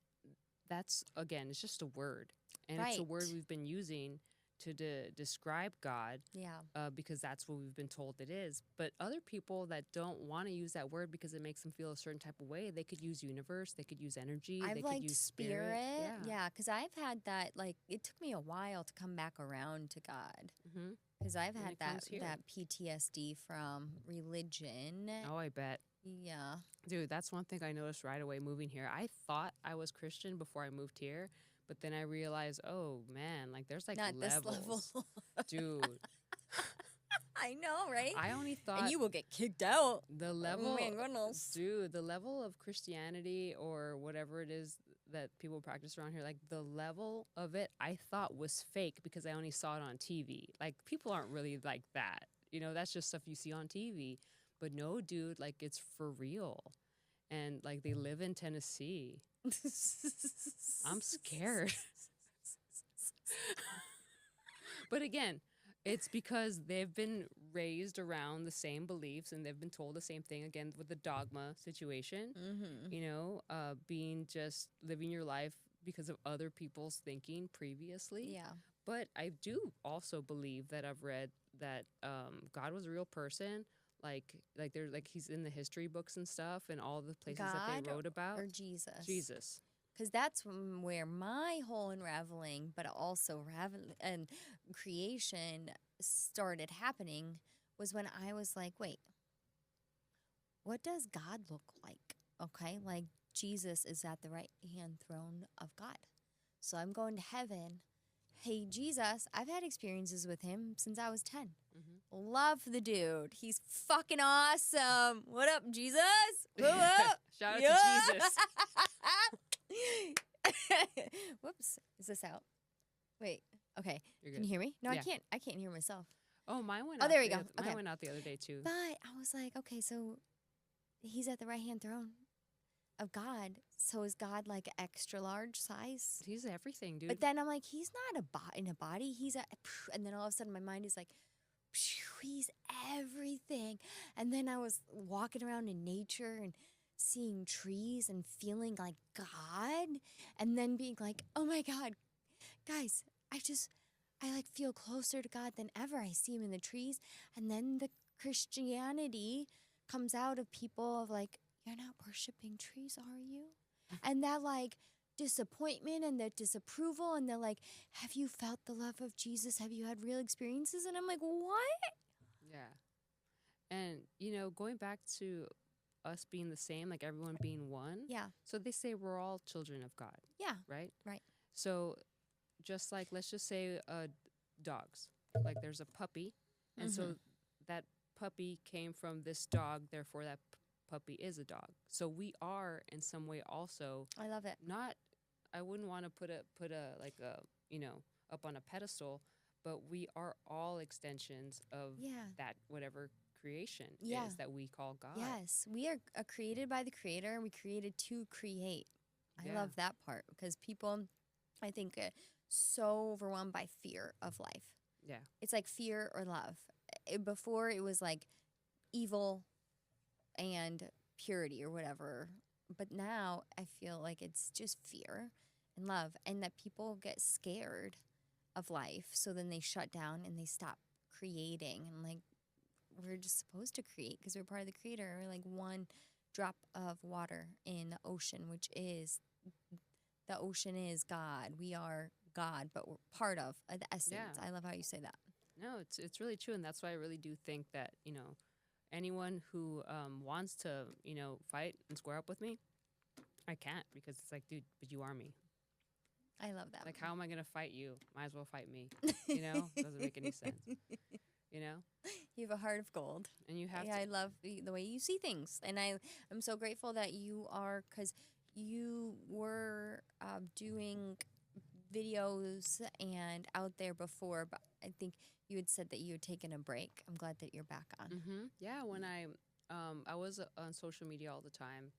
that's, again, it's just a word. And it's a word we've been using to describe God. Yeah. Because that's what we've been told it is. But other people that don't want to use that word because it makes them feel a certain type of way, they could use universe, they could use energy, they could use spirit. Yeah, because I've had that, like, it took me a while to come back around to God. Mm-hmm. Because I've had that PTSD from religion. Oh, I bet. Yeah. Dude, that's one thing I noticed right away moving here. I thought I was Christian before I moved here, But then I realized, oh man, like there's like Not levels. this level. Dude, I know, right? I only thought And you will get kicked out. the level, Oh my goodness. dude, the level of Christianity or whatever it is that people practice around here, like the level of it, I thought was fake because I only saw it on TV. Like people aren't really like that. You know, that's just stuff you see on TV. But no, dude, like it's for real. And like they live in Tennessee. I'm scared. But again, it's because they've been raised around the same beliefs and they've been told the same thing again with the dogma situation. Mm-hmm. You know, being just living your life because of other people's thinking previously. Yeah. But I do also believe that I've read that God was a real person. Like there's like he's in the history books and stuff and all the places that they wrote about. Or Jesus? Jesus. Because that's where my whole unraveling, but also and creation started happening, was when I was like, wait, what does God look like? Okay, like Jesus is at the right hand throne of God. So I'm going to heaven. Hey, Jesus, I've had experiences with him since I was 10. Mm-hmm. Love the dude. He's fucking awesome. What up, Jesus? What up? Shout out to Jesus. Whoops. Is this out? Wait. Okay. You're Can good. you hear me? No, Yeah. I can't. I can't hear myself. Oh, mine went Oh, out. there we go. Mine Okay. went out the other day too. But I was like, okay, so he's at the right hand throne of God. So is God like extra large size? He's everything, dude. But then I'm like, he's not in a body. He's and then all of a sudden my mind is like, he's everything. And then I was walking around in nature and seeing trees and feeling like God, and then being like, oh my God, guys, I like feel closer to God than ever. I see him in the trees. And then the Christianity comes out of people of like, you're not worshiping trees, are you? And that like disappointment and the disapproval, and they're like, have you felt the love of Jesus? Have you had real experiences? And I'm like, what? Yeah. And, you know, going back to us being the same, like everyone being one. Yeah. So they say we're all children of God. Yeah. Right? Right. So just like, let's just say dogs. Like there's a puppy. And so that puppy came from this dog. Therefore, that puppy is a dog. So we are in some way also. I love it. Not, I wouldn't want to put a like a, you know, up on a pedestal, but we are all extensions of that whatever creation is that we call God. Yes, we are created by the Creator. We created to create. I love that part because people, I think, get so overwhelmed by fear of life. Yeah. It's like fear or love. Before it was like evil and purity or whatever. But now I feel like it's just fear and love, and that people get scared of life. So then they shut down and they stop creating. And like, we're just supposed to create because we're part of the Creator. We're like one drop of water in the ocean, which is, the ocean is God. We are God, but we're part of the essence. Yeah. I love how you say that. No, it's really true. And that's why I really do think that, you know, anyone who wants to, you know, fight and square up with me, I can't, because it's like, dude, but you are me. I love that. Like, how am I going to fight you? Might as well fight me. You know? Doesn't make any sense. You know? You have a heart of gold. And you have to. I love the way you see things. And I'm so grateful that you are, because you were doing videos and out there before, but I think you had said that you had taken a break. I'm glad that you're back on. Mm-hmm. Yeah, when I was on social media all the time.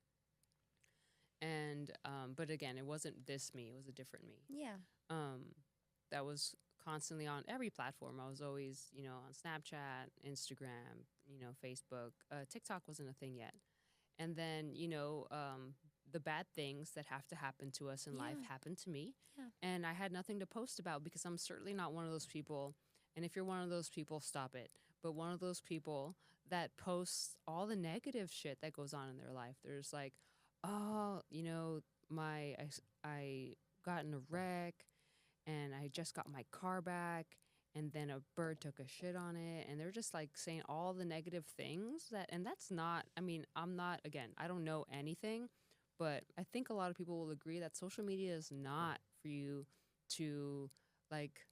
And, but again, it wasn't this me. It was a different me. Yeah. That was constantly on every platform. I was always, you know, on Snapchat, Instagram, you know, Facebook. TikTok wasn't a thing yet. And then, you know, the bad things that have to happen to us in life happened to me. Yeah. And I had nothing to post about because I'm certainly not one of those people. And if you're one of those people, stop it. But one of those people that posts all the negative shit that goes on in their life. There's like, oh, you know, I got in a wreck and I just got my car back and then a bird took a shit on it. And they're just like saying all the negative things and that's not, I mean, I'm not, again, I don't know anything, but I think a lot of people will agree that social media is not for for you to like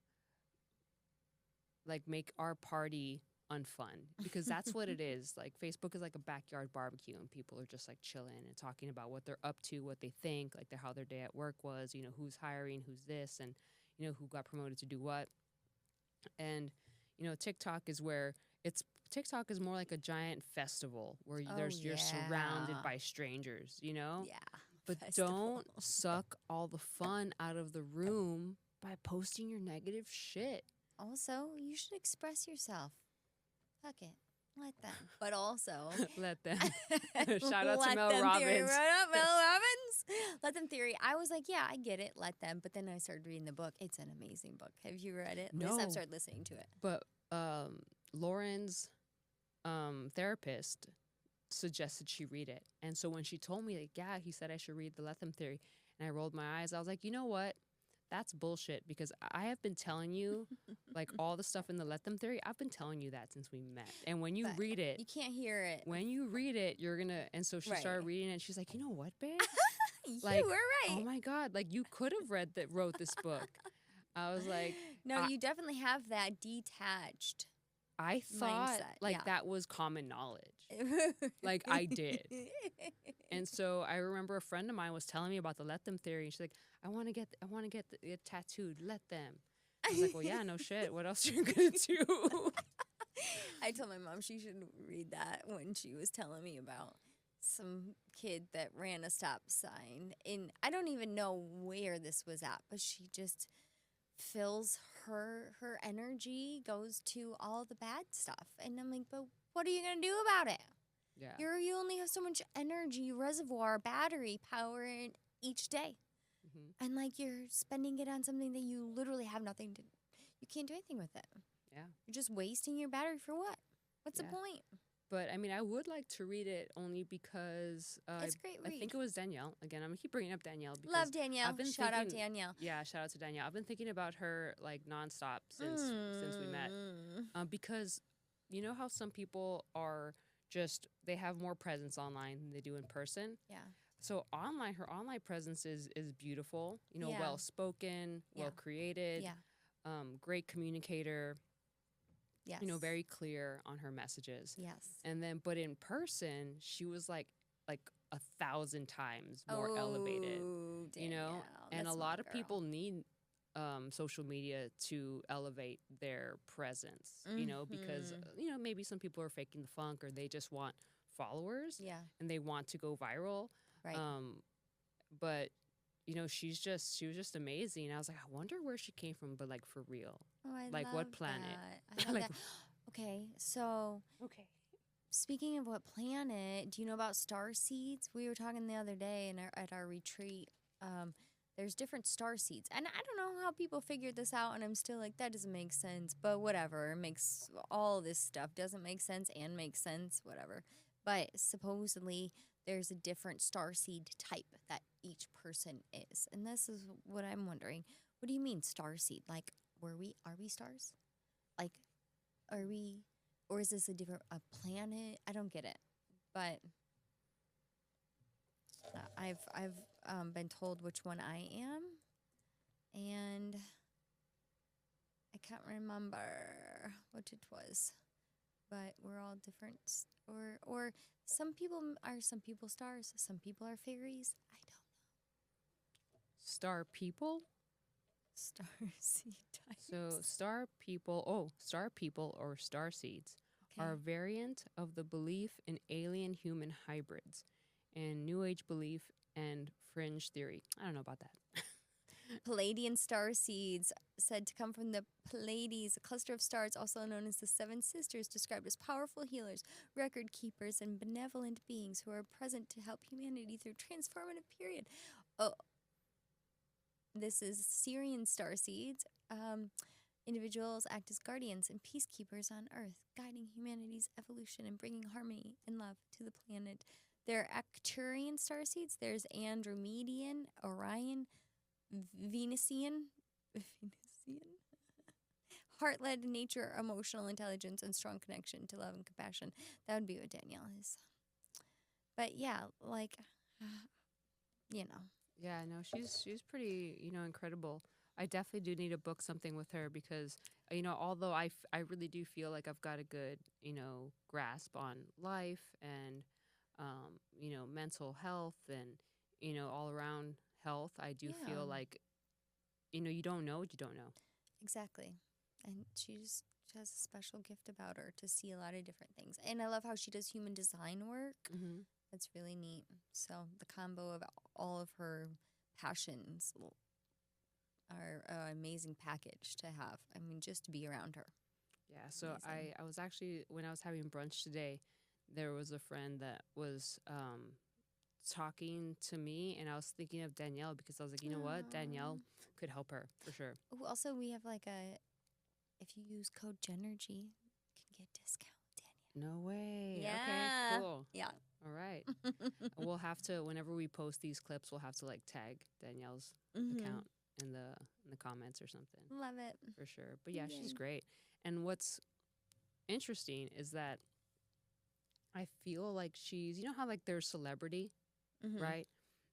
make our party unfun, because that's what it is. Like Facebook is like a backyard barbecue, and people are just like chilling and talking about what they're up to, what they think, like how their day at work was, who's hiring, who's this, and who got promoted to do what. And TikTok is where TikTok is more like a giant festival where you're surrounded by strangers, Yeah. But Festival. don't suck all the fun out of the room by posting your negative shit. Also, you should express yourself. Fuck it. Let them. But also, Let them. Shout out to let Mel them Robbins. Theory. What up, Mel Robbins? Let them theory. I was like, yeah, I get it. Let them. But then I started reading the book. It's an amazing book. Have you read it? No. At least I've started listening to it. But Lauren's therapist suggested she read it. And so when she told me, like, yeah, he said I should read the Let Them Theory, and I rolled my eyes, I was like, you know what? That's bullshit, because I have been telling you, like, all the stuff in the Let Them Theory, I've been telling you that since we met. And when you read it... You can't hear it. When you read it, you're going to... And so she started reading it, and she's like, you know what, babe? You like, were right. Oh, my God. Like, you could have wrote this book. I was like... No, you definitely have that detached I thought, mindset. that was common knowledge. Like, I did. And so I remember a friend of mine was telling me about the Let Them Theory. And she's like, I want to get it tattooed. Let them. I was like, well, yeah, no shit. What else are you going to do? I told my mom she should read that when she was telling me about some kid that ran a stop sign. And I don't even know where this was at, but she just fills her energy goes to all the bad stuff. And I'm like, but what are you going to do about it? Yeah. You only have so much energy, reservoir, battery power in each day. Mm-hmm. And like you're spending it on something that you literally have nothing to, you can't do anything with it. Yeah. You're just wasting your battery for what? What's the point? But I mean, I would like to read it only because it's a great read. I think it was Danielle. Again, I'm gonna keep bringing up Danielle. Because love Danielle. Shout out Danielle. Yeah, shout out to Danielle. I've been thinking about her like nonstop since we met. Because you know how some people are just they have more presence online than they do in person. Yeah. So her online presence is beautiful. Well spoken, well created. Yeah. Great communicator. Yes. Very clear on her messages. Yes. And then, but in person, she was like 1,000 times more elevated, Danielle. And a lot of people need social media to elevate their presence, because, maybe some people are faking the funk or they just want followers and they want to go viral. Right. But she was just amazing. I was like, I wonder where she came from, but like for real. Oh, I like love what planet? That. I love that. Okay, so speaking of what planet, do you know about star seeds? We were talking the other day at our retreat. There's different star seeds, and I don't know how people figured this out. And I'm still like, that doesn't make sense. But whatever, it makes all this stuff doesn't make sense and makes sense. Whatever. But supposedly there's a different starseed type that each person is. And this is what I'm wondering. What do you mean starseed? Like, are we stars? Like, are we, or is this a planet? I don't get it. But I've been told which one I am. And I can't remember what it was. But we're all different, or some people stars, some people are fairies. I don't know. Star people? Star seed types. So star people or star seeds are a variant of the belief in alien human hybrids and New Age belief and fringe theory. I don't know about that. Palladian star seeds, said to come from the Pleiades, a cluster of stars also known as the Seven Sisters, described as powerful healers, record keepers, and benevolent beings who are present to help humanity through transformative period. Oh, this is Syrian star seeds. Individuals act as guardians and peacekeepers on Earth, guiding humanity's evolution and bringing harmony and love to the planet. There are Arcturian star seeds. There's Andromedan, Orion, Venusian, heart-led nature, emotional intelligence, and strong connection to love and compassion. That would be what Danielle is. But yeah, like, Yeah, no, she's pretty, incredible. I definitely do need to book something with her because, although I really do feel like I've got a good, grasp on life and, mental health and, all around health, I do Yeah, feel like, you don't know what you don't know. exactly. And she has a special gift about her to see a lot of different things. And I love how she does human design work. Hmm. That's really neat. So the combo of all of her passions are an amazing package to have. I mean, just to be around her. Yeah, so Amazing. I was actually, when I was having brunch today, there was a friend that was talking to me, and I was thinking of Danielle because I was like, you know what? Danielle could help her for sure. Oh, also, we have like if you use code Genergy, you can get discount, Danielle. No way. Okay, Yeah. cool. Yeah. All right. We'll have to, whenever we post these clips, we'll have to like tag Danielle's Mm-hmm. account in the comments or something Love it. for sure. But yeah, she's Yay. great. And what's interesting is that I feel like she's, how like there's celebrity, Mm-hmm. right?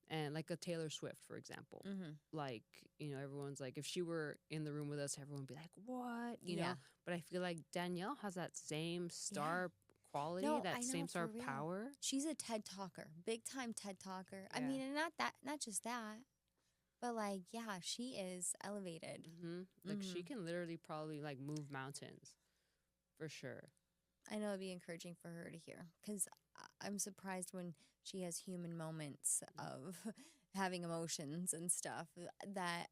And like a Taylor Swift, for example. Mm-hmm. Like, everyone's like, if she were in the room with us, everyone would be like, what? Yeah. But I feel like Danielle has that same Yeah. star quality, No, that I same know, star for real. power. She's a TED talker, big time TED talker. I Yeah. mean, and not just that, but like, yeah, she is elevated. Like Mm-hmm. she can literally probably like move mountains for sure. I know it'd be encouraging for her to hear because I'm surprised when she has human moments of having emotions and stuff that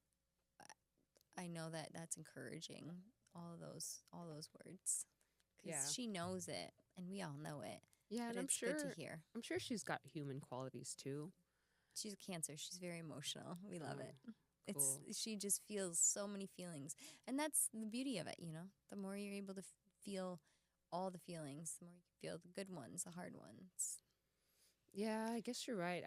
I know that that's encouraging. All those words Yeah. because she knows it and we all know it. Yeah, But and it's good to hear. I'm sure she's got human qualities too. She's a Cancer. She's very emotional. We love Oh, it. cool. She just feels so many feelings, and that's the beauty of it. The more you're able to feel all the feelings, the more you can feel the good ones, the hard ones. Yeah, I guess you're right.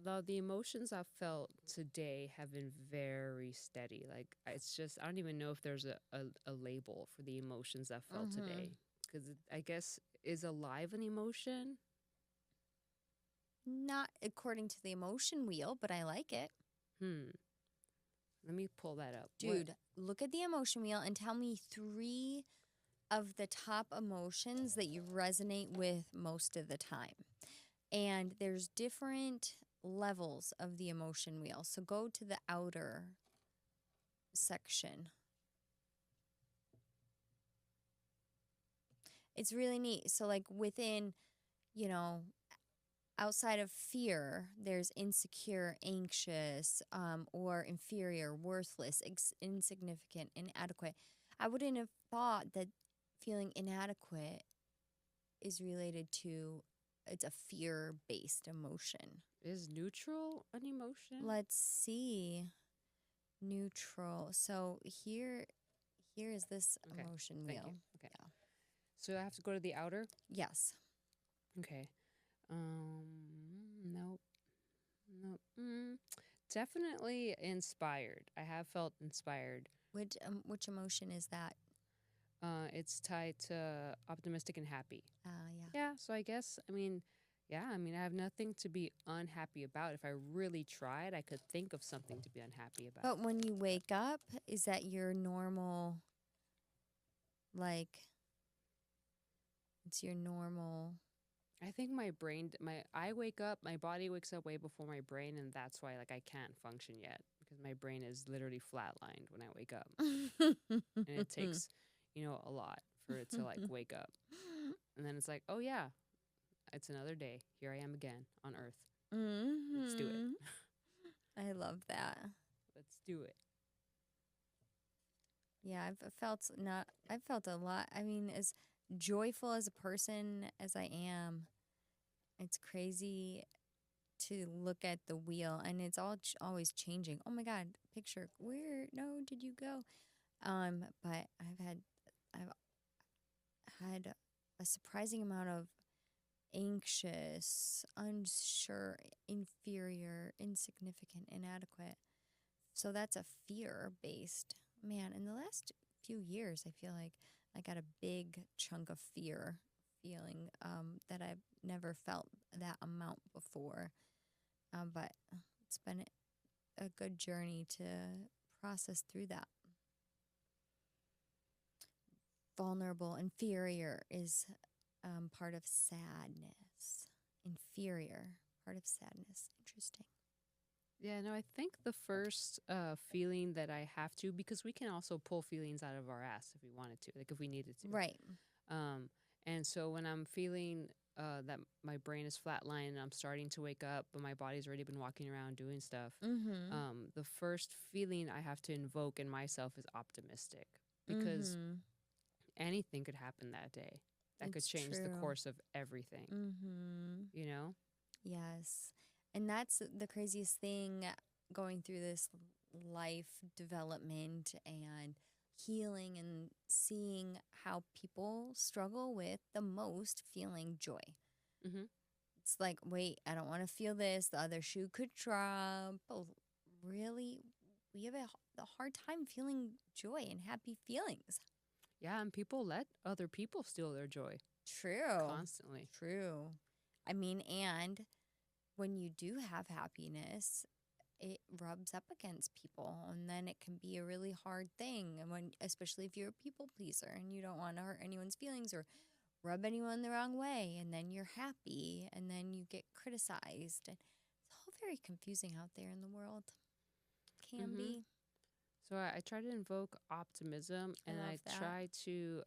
The emotions I've felt today have been very steady. Like it's just I don't even know if there's a label for the emotions I felt Mm-hmm. today because I guess is alive an emotion. Not according to the emotion wheel, but I like it. Hmm. Let me pull that up. Dude, look at the emotion wheel and tell me 3 of the top emotions that you resonate with most of the time. And there's different levels of the emotion wheel. So go to the outer section. It's really neat. So, like within, you know, outside of fear, there's insecure, anxious, or inferior, worthless, insignificant, inadequate. I wouldn't have thought that feeling inadequate is related to it's a fear-based emotion. Is neutral an emotion? Let's see. Neutral. So here is this Okay. emotion Thank you. wheel. Okay. Yeah. So I have to go to the outer. Yes. Okay. Nope. Nope. Definitely inspired. I have felt inspired. Which emotion is that? It's tied to optimistic and happy. Yeah. Yeah. So I guess I have nothing to be unhappy about. If I really tried, I could think of something to be unhappy about. But when you wake up, is that your normal, like, it's your normal? I think I wake up, my body wakes up way before my brain, and that's why like I can't function yet because my brain is literally flatlined when I wake up, and it takes, a lot for it to like wake up, and then it's like, oh yeah, it's another day. Here I am again on Earth. Mm-hmm. Let's do it. I love that. Let's do it. Yeah, I've felt a lot. I mean, as joyful as a person as I am, it's crazy to look at the wheel and it's always changing. Oh my God, picture, where, no, did you go? But I've had a surprising amount of anxious, unsure, inferior, insignificant, inadequate. So that's a fear based. Man, in the last few years, I feel like I got a big chunk of fear feeling that I've never felt that amount before. But it's been a good journey to process through that. Vulnerable, inferior is part of sadness. Inferior, part of sadness. Interesting. Yeah, no, I think the first feeling that I have to, because we can also pull feelings out of our ass if we wanted to, like if we needed to. Right. And so when I'm feeling that my brain is flatlined and I'm starting to wake up, but my body's already been walking around doing stuff, the first feeling I have to invoke in myself is optimistic, because anything could happen that day that could change the course of everything, you know? Yes. And that's the craziest thing going through this life development and healing and seeing how people struggle with the most feeling joy. Mm-hmm. It's like, wait, I don't want to feel this. The other shoe could drop. But really, we have a hard time feeling joy and happy feelings. Yeah, and people let other people steal their joy. True. Constantly. True. I mean, and when you do have happiness, it rubs up against people, and then it can be a really hard thing. And when, especially if you're a people pleaser and you don't want to hurt anyone's feelings or rub anyone the wrong way, and then you're happy, and then you get criticized. And it's all very confusing out there in the world. Can be. So I try to invoke optimism, and I try to,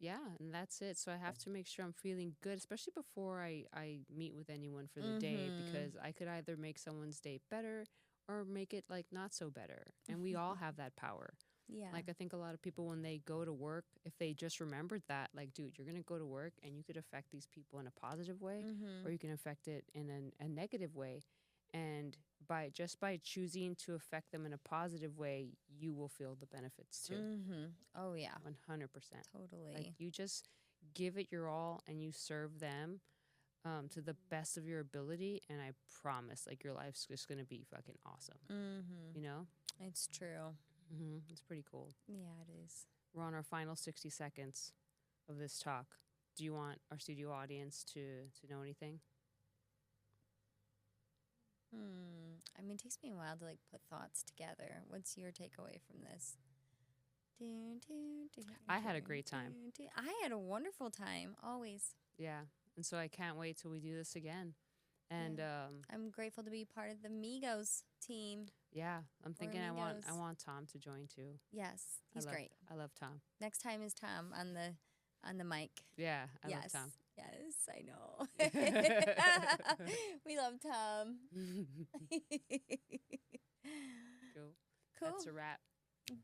and that's it. So I have to make sure I'm feeling good, especially before I meet with anyone for the day, because I could either make someone's day better or make it like not so better. And we all have that power. Yeah. Like I think a lot of people, when they go to work, if they just remembered that, like, dude, you're going to go to work and you could affect these people in a positive way, or you can affect it in a negative way. And by choosing to affect them in a positive way, you will feel the benefits too. Oh, yeah. 100%. Totally. Like you just give it your all and you serve them to the best of your ability. And I promise, like, your life's just going to be fucking awesome. You know? It's true. It's pretty cool. Yeah, it is. We're on our final 60 seconds of this talk. Do you want our studio audience to know anything? I mean, it takes me a while to like put thoughts together. What's your takeaway from this? I had a great time. I had a wonderful time, always. Yeah, and so I can't wait till we do this again. And I'm grateful to be part of the Migos team. Yeah, I'm thinking I want Tom to join too. Yes, he's great. I love Tom. Next time is Tom on the mic. Yeah, I love Tom. Yes, I know. We love Tom. Cool. Cool. That's a wrap.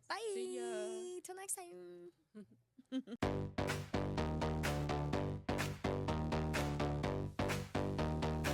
Bye. See ya. Till next time.